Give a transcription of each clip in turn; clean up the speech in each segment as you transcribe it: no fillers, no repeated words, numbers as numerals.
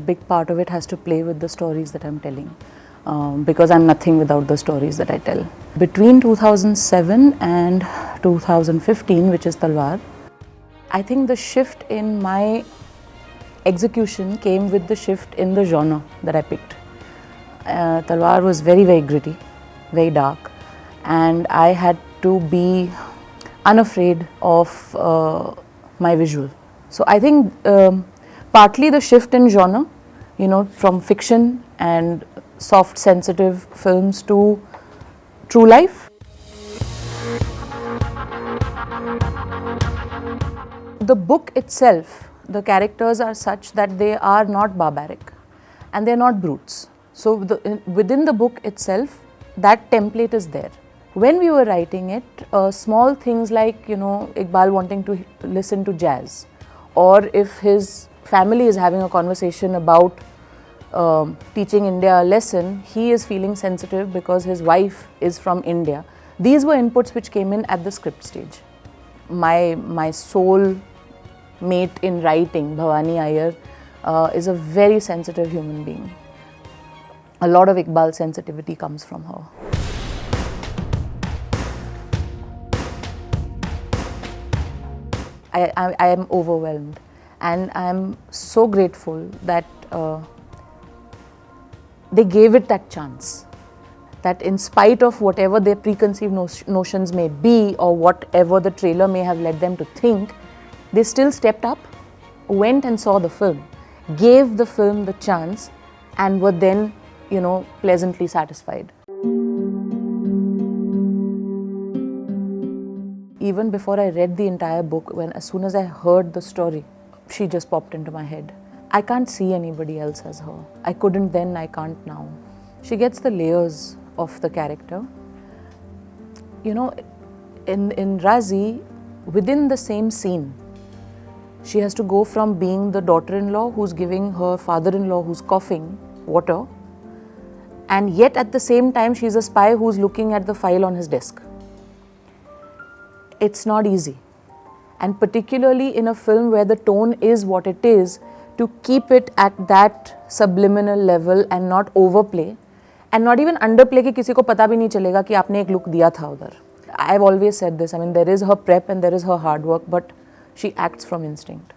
big part of it has to play with the stories that I'm telling, because I'm nothing without the stories that I tell. Between 2007 and 2015, which is Talwar, I think the shift in my execution came with the shift in the genre that I picked. Talwar was very, very gritty, very dark, and I had to be unafraid of my visual. So I think partly the shift in genre, from fiction and soft, sensitive films to true life. The book itself, the characters are such that they are not barbaric and they are not brutes. So within the book itself, that template is there. When we were writing it, small things like, Iqbal wanting to listen to jazz, or if his family is having a conversation about teaching India a lesson, he is feeling sensitive because his wife is from India. These were inputs which came in at the script stage. My soul mate in writing, Bhavani Iyer, is a very sensitive human being. A lot of Iqbal's sensitivity comes from her. I am overwhelmed, and I am so grateful that they gave it that chance. That in spite of whatever their preconceived notions may be, or whatever the trailer may have led them to think, they still stepped up, went and saw the film, gave the film the chance, and were then, pleasantly satisfied. Even before I read the entire book, as soon as I heard the story, she just popped into my head. I can't see anybody else as her. I couldn't then, I can't now. She gets the layers of the character. In Raazi, within the same scene, she has to go from being the daughter-in-law who's giving her father-in-law who's coughing water, and yet at the same time she's a spy who's looking at the file on his desk. It's not easy, and particularly in a film where the tone is what it is, to keep it at that subliminal level and not overplay and not even underplay कि किसी को पता भी नहीं चलेगा कि आपने एक look दिया था उधर. I've always said this. I mean, there is her prep and there is her hard work, but she acts from instinct.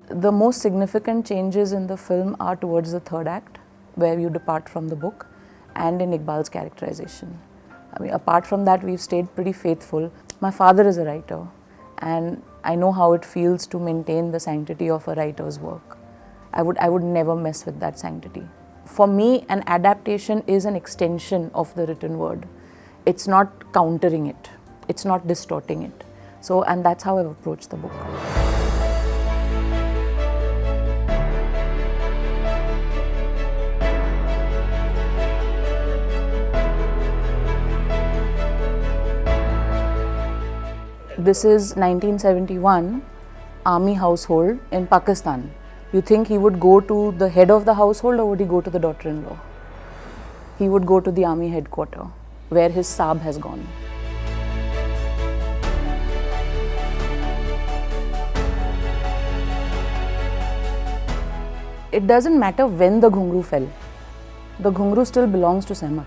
The most significant changes in the film are towards the third act, where you depart from the book, and in Iqbal's characterization. I mean, apart from that, we've stayed pretty faithful. My father is a writer, and I know how it feels to maintain the sanctity of a writer's work. I would never mess with that sanctity. For me, an adaptation is an extension of the written word. It's not countering it. It's not distorting it. So, and that's how I've approached the book. This is 1971 army household in Pakistan. You think he would go to the head of the household, or would he go to the daughter-in-law? He would go to the army headquarters, where his Saab has gone. It doesn't matter when the ghungru fell. The ghungru still belongs to SEHMAT.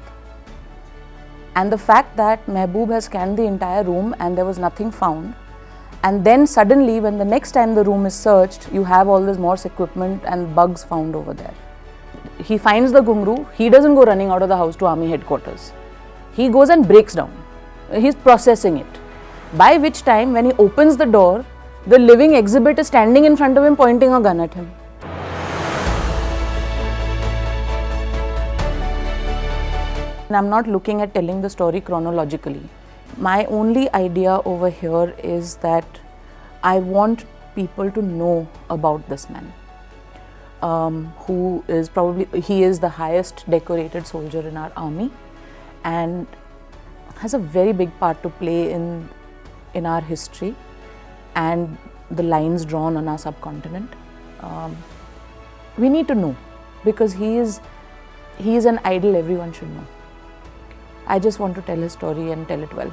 And the fact that Mehboob has scanned the entire room and there was nothing found, and then suddenly when the next time the room is searched, you have all this Morse equipment and bugs found over there. He finds the ghungru, he doesn't go running out of the house to army headquarters. He goes and breaks down. He's processing it. By which time, when he opens the door, the living exhibit is standing in front of him, pointing a gun at him. And I'm not looking at telling the story chronologically. My only idea over here is that I want people to know about this man, who is he is the highest decorated soldier in our army and has a very big part to play in our history and the lines drawn on our subcontinent. We need to know, because he is an idol everyone should know. I just want to tell his story and tell it well.